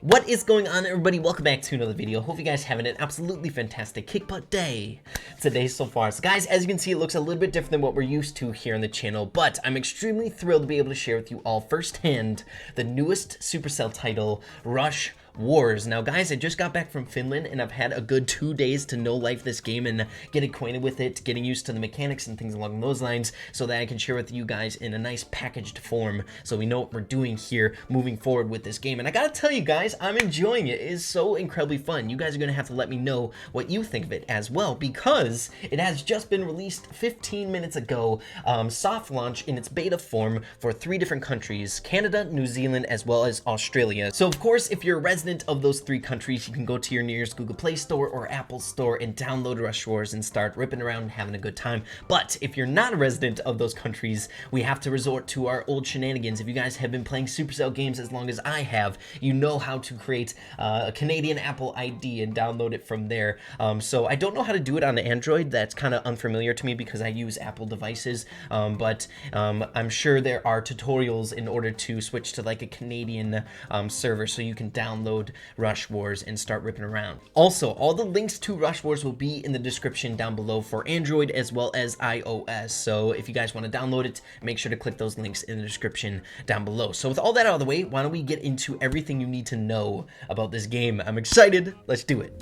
What is going on, everybody? Welcome back to another video. Hope you guys having an absolutely fantastic kick butt day today so far. So guys, as you can see, it looks a little bit different than what we're used to here on the channel, but I'm extremely thrilled to be able to share with you all firsthand the newest Supercell title, Rush Wars. Now guys, I just got back from Finland and I've had a good 2 days to know life this game and get acquainted with it, getting used to the mechanics and things along those lines so that I can share with you guys in a nice packaged form so we know what we're doing here moving forward with this game. And I gotta tell you guys, I'm enjoying it. It is so incredibly fun. You guys are gonna have to let me know what you think of it as well, because it has just been released 15 minutes ago, soft launch in its beta form for 3 different countries, Canada, New Zealand, as well as Australia. So of course, if you're a resident of those 3 countries, you can go to your nearest Google Play Store or Apple Store and download Rush Wars and start ripping around and having a good time. But if you're not a resident of those countries, we have to resort to our old shenanigans. If you guys have been playing Supercell games as long as I have, you know how to create a Canadian Apple ID and download it from there. So I don't know how to do it on Android. That's kind of unfamiliar to me because I use Apple devices, but I'm sure there are tutorials in order to switch to like a Canadian server so you can download Rush Wars and start ripping around. Also, all the links to Rush Wars will be in the description down below for Android as well as iOS. So if you guys want to download it, make sure to click those links in the description down below. So with all that out of the way, why don't we get into everything you need to know about this game? I'm excited. Let's do it.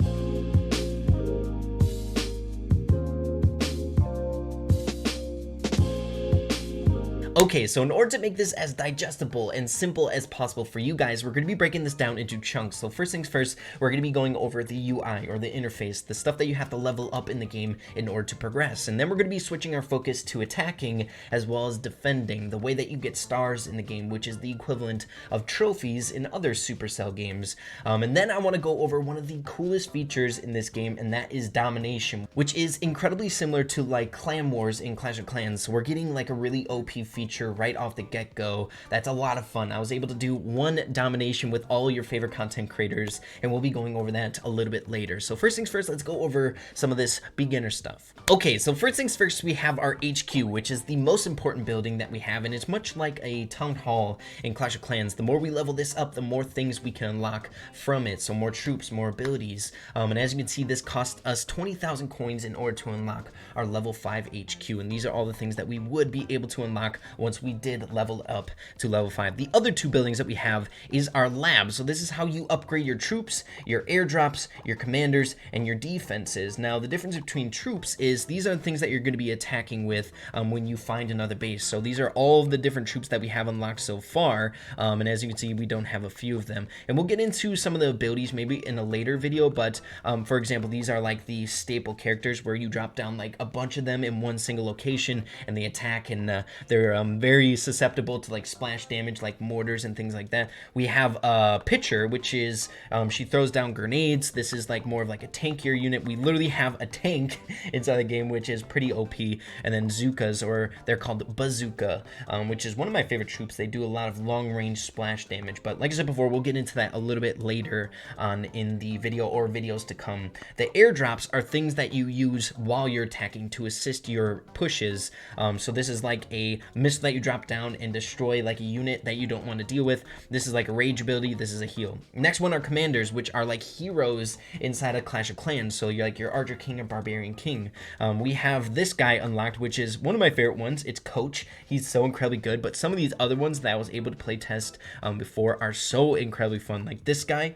Okay, so in order to make this as digestible and simple as possible for you guys, we're going to be breaking this down into chunks. So first things first, we're going to be going over the UI, or the interface, the stuff that you have to level up in the game in order to progress. And then we're going to be switching our focus to attacking as well as defending, the way that you get stars in the game, which is the equivalent of trophies in other Supercell games. And then I want to go over one of the coolest features in this game, and that is Domination, which is incredibly similar to like Clan Wars in Clash of Clans. So we're getting like a really OP feature right off the get-go. That's a lot of fun. I was able to do one domination with all your favorite content creators, and we'll be going over that a little bit later. So first things first, let's go over some of this beginner stuff. Okay, so first things first, we have our HQ, which is the most important building that we have, and it's much like a town hall in Clash of Clans. The more we level this up, the more things we can unlock from it. So more troops, more abilities, and as you can see, this cost us 20,000 coins in order to unlock our level 5 HQ, and these are all the things that we would be able to unlock once we did level up to level 5. The other 2 buildings that we have is our lab. So this is how you upgrade your troops, your airdrops, your commanders, and your defenses. Now the difference between troops is these are the things that you're going to be attacking with when you find another base. So these are all of the different troops that we have unlocked so far, and as you can see, we don't have a few of them. And we'll get into some of the abilities maybe in a later video, but for example, these are like the staple characters where you drop down like a bunch of them in one single location and they attack, and they're very susceptible to like splash damage like mortars and things like that. We have a pitcher, which is she throws down grenades. This is like more of like a tankier unit. We literally have a tank inside the game, which is pretty OP. And then Zookas, or they're called Bazooka, which is one of my favorite troops. They do a lot of long range splash damage, but like I said before, we'll get into that a little bit later on in the video or videos to come. The airdrops are things that you use while you're attacking to assist your pushes. So this is like a missile that you drop down and destroy like a unit that you don't want to deal with. This is like a rage ability. This is a heal. Next one are commanders, which are like heroes inside of Clash of Clans. So you're like your Archer King or Barbarian King. We have this guy unlocked, which is one of my favorite ones. It's Coach. He's so incredibly good, but some of these other ones that I was able to play test before are so incredibly fun. Like this guy,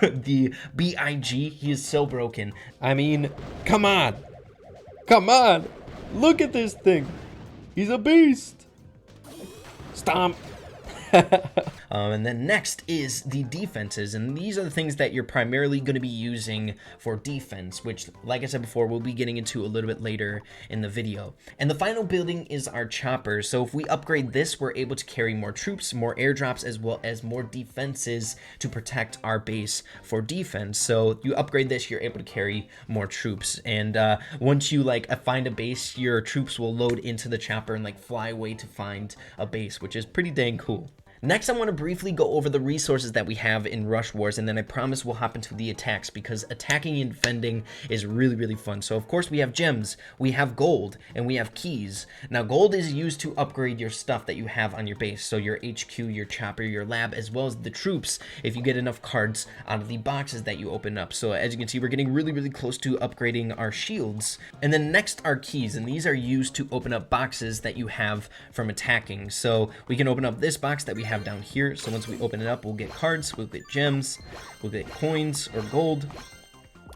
the BIG, he is so broken. I mean, come on, look at this thing. He's a beast. Stomp. And then next is the defenses, and these are the things that you're primarily going to be using for defense, which, like I said before, we'll be getting into a little bit later in the video. And the final building is our chopper. So if we upgrade this, we're able to carry more troops, more airdrops, as well as more defenses to protect our base for defense. So you upgrade this, you're able to carry more troops, and once you like find a base, your troops will load into the chopper and like fly away to find a base, which is pretty dang cool. Next, I want to briefly go over the resources that we have in Rush Wars, and then I promise we'll hop into the attacks, because attacking and defending is really, really fun. So, of course, we have gems, we have gold, and we have keys. Now, gold is used to upgrade your stuff that you have on your base, so your HQ, your chopper, your lab, as well as the troops, if you get enough cards out of the boxes that you open up. So, as you can see, we're getting really, really close to upgrading our shields. And then next are keys, and these are used to open up boxes that you have from attacking. So, we can open up this box that we have down here. So once we open it up, we'll get cards, we'll get gems, we'll get coins or gold,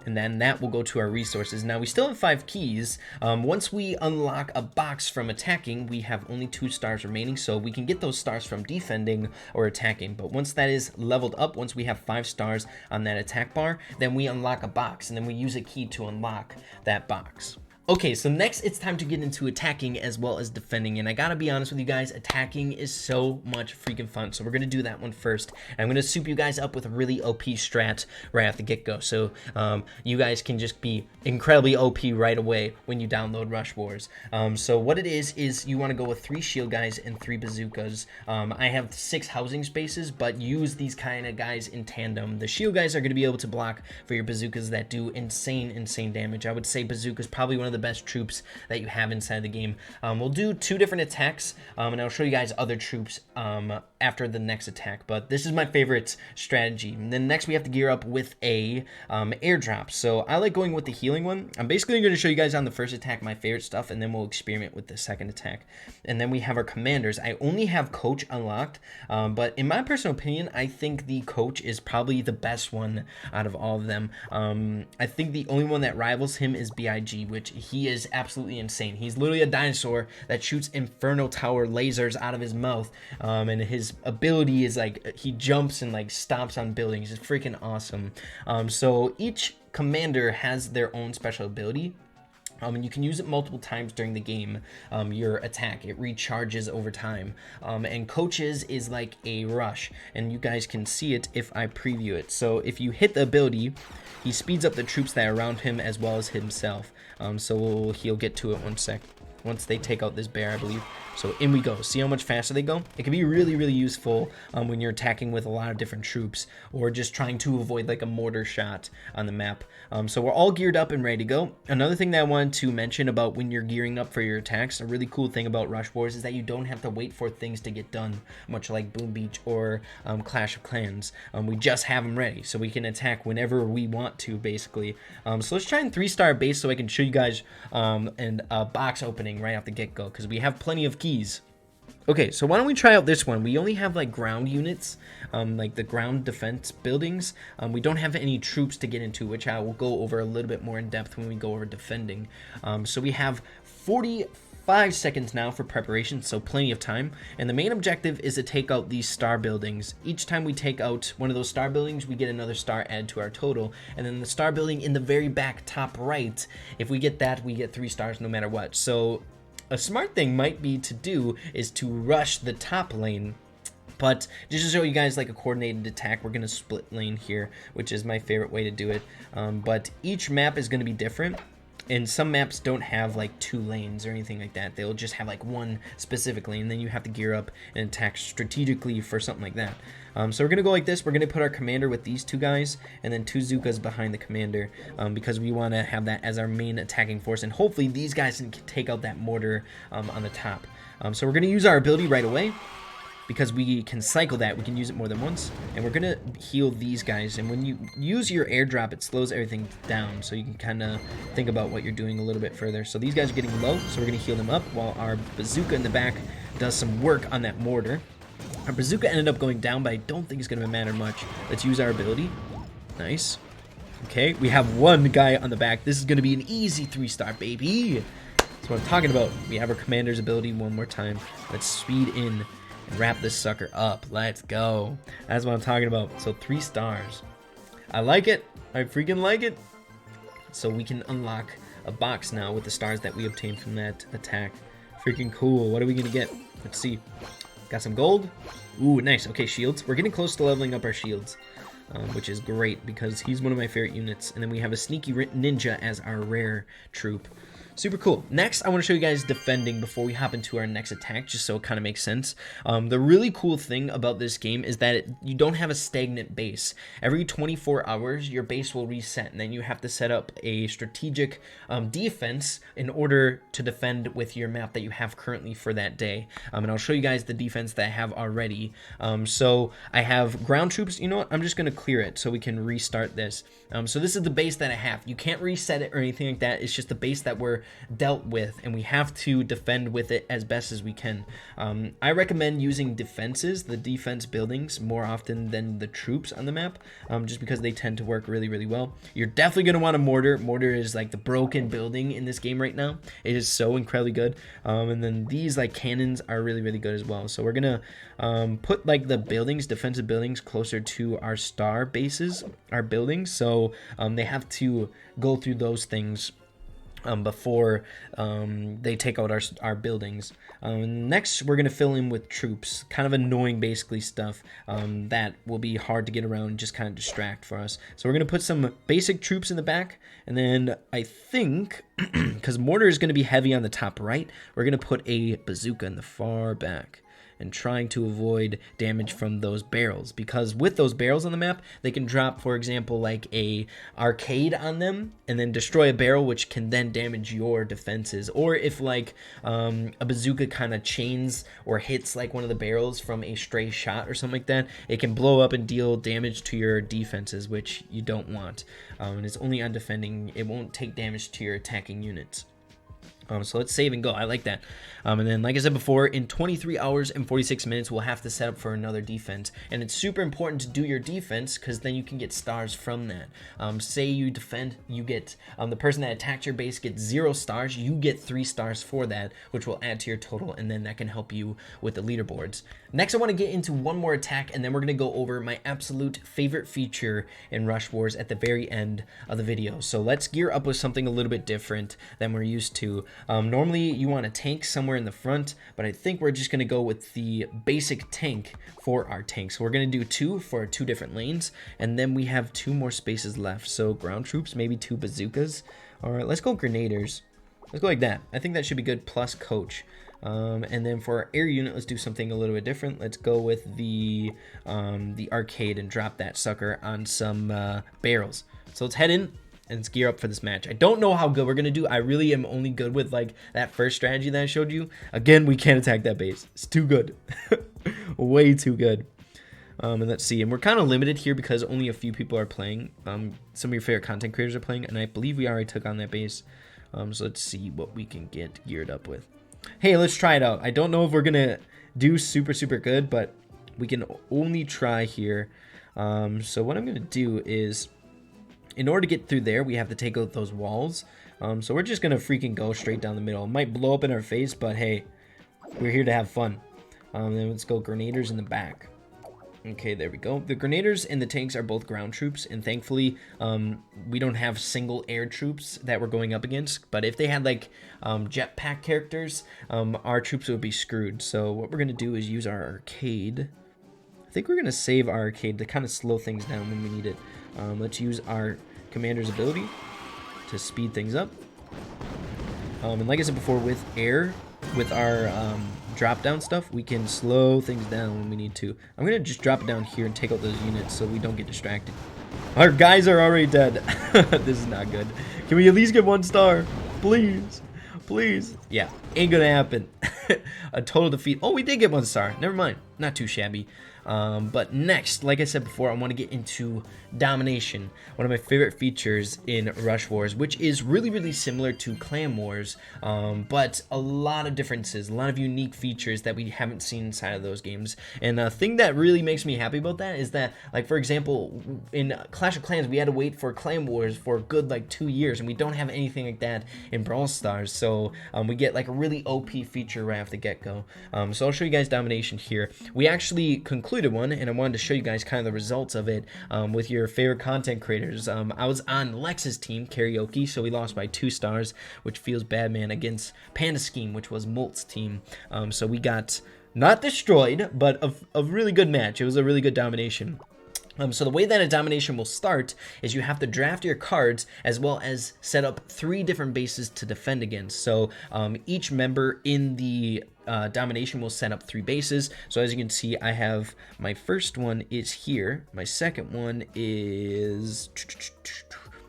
and then that will go to our resources. Now, we still have 5 keys. Once we unlock a box from attacking, we have only 2 stars remaining, so we can get those stars from defending or attacking. But once that is leveled up, once we have 5 stars on that attack bar, then we unlock a box, and then we use a key to unlock that box. Okay, so next it's time to get into attacking as well as defending, and I gotta be honest with you guys, attacking is so much freaking fun, so we're gonna do that one first. And I'm gonna soup you guys up with a really OP strat right off the get-go, so you guys can just be incredibly OP right away when you download Rush Wars. So what it is you wanna go with 3 shield guys and 3 bazookas. I have 6 housing spaces, but use these kind of guys in tandem. The shield guys are gonna be able to block for your bazookas that do insane damage. I would say bazooka's probably one of the best troops that you have inside the game. We'll do 2 different attacks, and I'll show you guys other troops after the next attack, but this is my favorite strategy. And then next we have to gear up with a airdrop. So I like going with the healing one. I'm basically going to show you guys on the first attack my favorite stuff, and then we'll experiment with the second attack. And then we have our commanders. I only have coach unlocked, but in my personal opinion, I think the coach is probably the best one out of all of them. I think the only one that rivals him is BIG, which he is absolutely insane. He's literally a dinosaur that shoots Inferno Tower lasers out of his mouth, and his ability is like he jumps and like stomps on buildings. It's freaking awesome. So each commander has their own special ability. And you can use it multiple times during the game, your attack. It recharges over time. And coaches is like a rush, and you guys can see it if I preview it. So if you hit the ability, he speeds up the troops that are around him as well as himself. So he'll get to it one sec. Once they take out this bear, I believe. So in we go. See how much faster they go? It can be really, really useful when you're attacking with a lot of different troops, or just trying to avoid like a mortar shot on the map. So we're all geared up and ready to go. Another thing that I wanted to mention about when you're gearing up for your attacks, a really cool thing about Rush Wars is that you don't have to wait for things to get done, much like Boom Beach or Clash of Clans. We just have them ready, so we can attack whenever we want to, basically. So let's try and 3-star base so I can show you guys and box opening right off the get-go, because we have plenty of keys. Okay, so why don't we try out this one? We only have like ground units, like the ground defense buildings. We don't have any troops to get into, which I will go over a little bit more in depth when we go over defending. So we have 45 seconds now for preparation, so plenty of time. And the main objective is to take out these star buildings. Each time we take out one of those star buildings, we get another star added to our total. And then the star building in the very back top right, if we get that, we get 3 stars no matter what. So a smart thing might be to do is to rush the top lane. But just to show you guys like a coordinated attack, we're going to split lane here, which is my favorite way to do it. But each map is going to be different. And some maps don't have like 2 lanes or anything like that. They'll just have like 1 specific lane, and then you have to gear up and attack strategically for something like that. So we're going to go like this. We're going to put our commander with these 2 guys, and then 2 Zookas behind the commander, because we want to have that as our main attacking force, and hopefully these guys can take out that mortar on the top. So we're going to use our ability right away, because we can cycle that. We can use it more than once, and we're gonna heal these guys. And when you use your airdrop, it slows everything down, so you can kind of think about what you're doing a little bit further. So these guys are getting low, so we're gonna heal them up while our bazooka in the back does some work on that mortar. Our bazooka ended up going down, but I don't think it's gonna matter much. Let's use our ability. Nice. Okay, we have 1 guy on the back. This is gonna be an easy 3-star, baby. That's what I'm talking about. We have our commander's ability one more time. Let's speed in and wrap this sucker up. Let's go. That's what I'm talking about. So 3 stars. I like it. I freaking like it. So we can unlock a box now with the stars that we obtained from that attack. Freaking cool. What are we gonna get? Let's see. Got some gold. Ooh, nice. Okay, shields. We're getting close to leveling up our shields, which is great because he's one of my favorite units. And then we have a sneaky ninja as our rare troop. Super cool. Next, I want to show you guys defending before we hop into our next attack, just so it kind of makes sense. The really cool thing about this game is that you don't have a stagnant base. Every 24 hours, your base will reset, and then you have to set up a strategic defense in order to defend with your map that you have currently for that day. And I'll show you guys the defense that I have already. So I have ground troops. You know what? I'm just going to clear it so we can restart this. So this is the base that I have. You can't reset it or anything like that. It's just the base that we're dealt with, and we have to defend with it as best as we can. I recommend using defenses, the defense buildings, more often than the troops on the map, just because they tend to work really, really well. You're definitely going to want a mortar. Mortar is like the broken building in this game right now. It is so incredibly good. And then these like cannons are really, really good as well. So we're going to put like the buildings, defensive buildings, closer to our star bases, our buildings. So they have to go through those things before they take out our buildings. Next, we're going to fill in with troops. Kind of annoying, basically, stuff that will be hard to get around and just kind of distract for us. So we're going to put some basic troops in the back. And then I think, because mortar is going to be heavy on the top right, we're going to put a bazooka in the far back, and trying to avoid damage from those barrels, because with those barrels on the map, they can drop, for example, like a arcade on them and then destroy a barrel, which can then damage your defenses. Or if like a bazooka kind of chains or hits like one of the barrels from a stray shot or something like that, it can blow up and deal damage to your defenses, which you don't want. And it's only on defending. It won't take damage to your attacking units. So let's save and go. I like that. And then, like I said before, in 23 hours and 46 minutes, we'll have to set up for another defense. And it's super important to do your defense, because then you can get stars from that. Say you defend, you get the person that attacked your base gets 0 stars. You get 3 stars for that, which will add to your total, and then that can help you with the leaderboards. Next, I want to get into one more attack, and then we're going to go over my absolute favorite feature in Rush Wars at the very end of the video. So let's gear up with something a little bit different than we're used to. Normally you want a tank somewhere in the front, but I think we're just going to go with the basic tank for our tank. So we're going to do 2 for 2 different lanes, and then we have 2 more spaces left. So ground troops, maybe 2 bazookas. All right, let's go grenadiers. Let's go like that. I think that should be good, plus coach. And then for our air unit, let's do something a little bit different. Let's go with the arcade and drop that sucker on some barrels. So let's head in and let's gear up for this match. I don't know how good we're gonna do. I really am only good with like that first strategy that I showed you. Again, we can't attack that base. It's too good. Way too good. And let's see. And we're kind of limited here because only a few people are playing. Some of your favorite content creators are playing, and I believe we already took on that base. So let's see what we can get geared up with. Hey, let's try it out. I don't know if we're gonna do super good, but we can only try here. So what I'm gonna do is, in order to get through there, we have to take out those walls. So we're just gonna freaking go straight down the middle. It might blow up in our face, but hey, we're here to have fun. Then let's go grenadiers in the back. Okay, there we go. The grenadiers and the tanks are both ground troops, and thankfully we don't have single air troops that we're going up against. But if they had like jetpack characters, our troops would be screwed. So what we're gonna do is use our arcade. I think we're gonna save our arcade to kind of slow things down when we need it. Let's use our commander's ability to speed things up. And like I said before, with air, with our drop down stuff, we can slow things down when we need to. I'm gonna just drop it down here and take out those units so we don't get distracted. Our guys are already dead. This is not good. Can we at least get 1 star? Please. Please. Yeah, ain't gonna happen. A total defeat. Oh, we did get 1 star. Never mind. Not too shabby. But next, like I said before, I want to get into Domination, one of my favorite features in Rush Wars, which is really similar to Clan Wars, but a lot of differences, a lot of unique features that we haven't seen inside of those games. And the thing that really makes me happy about that is that, like, for example, in Clash of Clans, we had to wait for Clan Wars for a good, like, 2 years, and we don't have anything like that in Brawl Stars, so we get, like, a really OP feature right off the get-go. So I'll show you guys Domination here. We actually concluded one, and I wanted to show you guys kind of the results of it with your favorite content creators. I was on Lex's team, Karaoke, so we lost by 2 stars, which feels bad, man, against Panda Scheme, which was Molt's team. So we got not destroyed, but a really good match. It was a really good domination. So the way that a domination will start is you have to draft your cards as well as set up 3 different bases to defend against. So each member in the domination will set up 3 bases. So as you can see, I have my first one is here, my second one is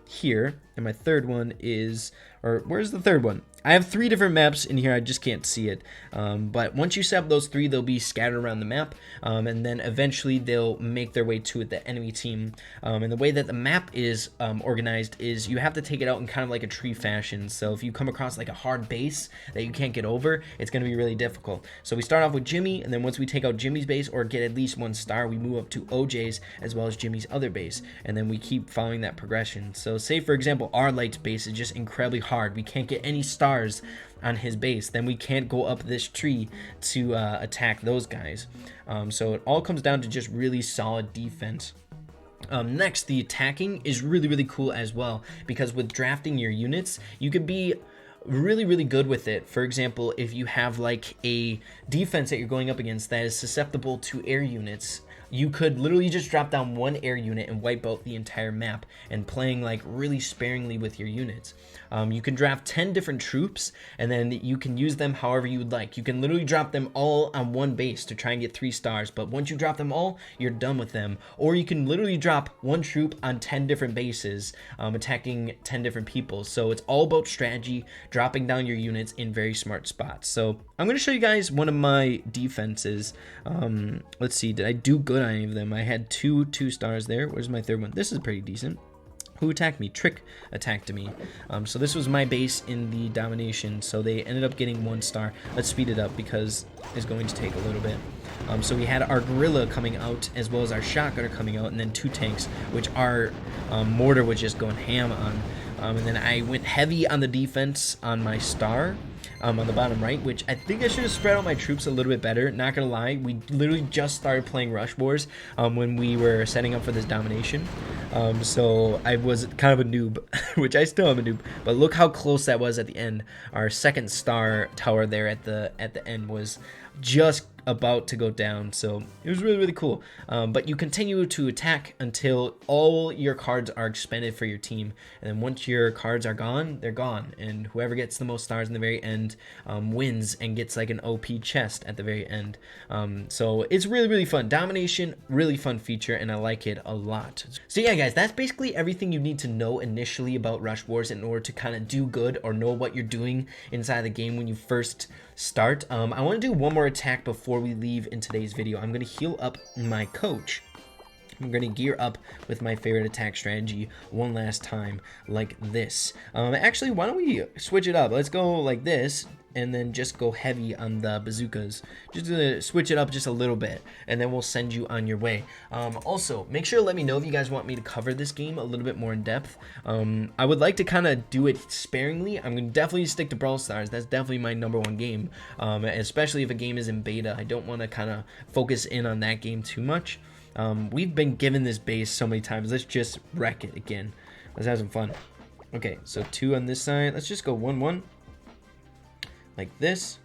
here, and my third one is, or where's the third one? I have 3 different maps in here, I just can't see it. But once you set up those 3, they'll be scattered around the map, and then eventually they'll make their way to the enemy team. And the way that the map is organized is you have to take it out in kind of like a tree fashion. So if you come across like a hard base that you can't get over, it's going to be really difficult. So we start off with Jimmy, and then once we take out Jimmy's base or get at least 1 star, we move up to OJ's as well as Jimmy's other base, and then we keep following that progression. So say for example, our Light's base is just incredibly hard. We can't get any stars on his base, then we can't go up this tree to attack those guys. So it all comes down to just really solid defense. Next, the attacking is really cool as well, because with drafting your units, you could be really good with it. For example, if you have like a defense that you're going up against that is susceptible to air units, you could literally just drop down 1 air unit and wipe out the entire map, and playing like really sparingly with your units. You can draft 10 different troops, and then you can use them however you would like. You can literally drop them all on 1 base to try and get 3 stars, but once you drop them all, you're done with them. Or you can literally drop 1 troop on 10 different bases, attacking 10 different people. So it's all about strategy, dropping down your units in very smart spots. So I'm going to show you guys one of my defenses. Let's see, did I do good on any of them? I had 2 stars there. Where's my third one? This is pretty decent. Who attacked me? Trick attacked me. So this was my base in the domination, so they ended up getting 1 star. Let's speed it up because it's going to take a little bit. So we had our gorilla coming out as well as our shotgunner coming out, and then 2 tanks, which our mortar was just going ham on. And then I went heavy on the defense on my star. On the bottom right, which I think I should have spread out my troops a little bit better. Not gonna lie, we literally just started playing Rush Wars when we were setting up for this domination. So I was kind of a noob, which I still am a noob, but look how close that was at the end. Our 2nd star tower there at the end was just about to go down, so it was really cool. But you continue to attack until all your cards are expended for your team, and then once your cards are gone, they're gone, and whoever gets the most stars in the very end wins and gets like an OP chest at the very end. So it's really fun. Domination, really fun feature, and I like it a lot. So yeah guys, that's basically everything you need to know initially about Rush Wars in order to kind of do good or know what you're doing inside the game when you first start. I want to do one more attack before we leave in today's video. I'm going to heal up my coach. I'm going to gear up with my favorite attack strategy one last time like this. Actually, why don't we switch it up? Let's go like this and then just go heavy on the bazookas. Just to switch it up just a little bit, and then we'll send you on your way. Also, make sure to let me know if you guys want me to cover this game a little bit more in depth. I would like to kind of do it sparingly. I'm going to definitely stick to Brawl Stars. That's definitely my #1 game, especially if a game is in beta. I don't want to kind of focus in on that game too much. We've been given this base so many times. Let's just wreck it again. Let's have some fun. Okay, so 2 on this side. Let's just go 1-1. Like this.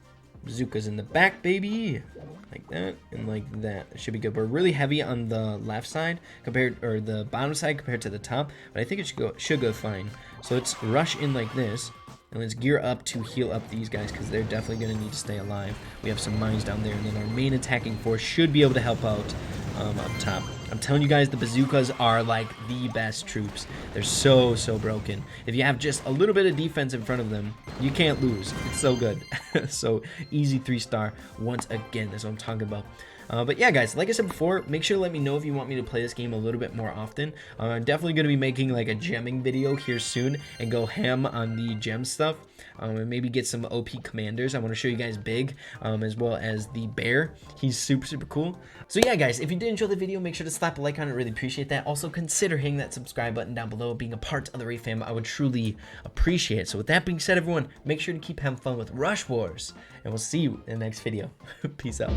Bazookas in the back, baby. Like that and like that. It should be good. We're really heavy on the left side compared, or the bottom side compared to the top, but I think it should go fine. So let's rush in like this. And let's gear up to heal up these guys because they're definitely going to need to stay alive. We have some mines down there, and then our main attacking force should be able to help out up top. I'm telling you guys, the bazookas are like the best troops. They're so broken. If you have just a little bit of defense in front of them, you can't lose. It's so good. So easy 3-star once again. That's what I'm talking about. But yeah, guys, like I said before, make sure to let me know if you want me to play this game a little bit more often. I'm definitely going to be making like a gemming video here soon and go ham on the gem stuff. And maybe get some OP commanders. I want to show you guys Big, as well as the bear. He's super cool. So yeah, guys, if you did enjoy the video, make sure to slap a like on it. Really appreciate that. Also, consider hitting that subscribe button down below. Being a part of the Raid fam, I would truly appreciate it. So with that being said, everyone, make sure to keep having fun with Rush Wars, and we'll see you in the next video. Peace out.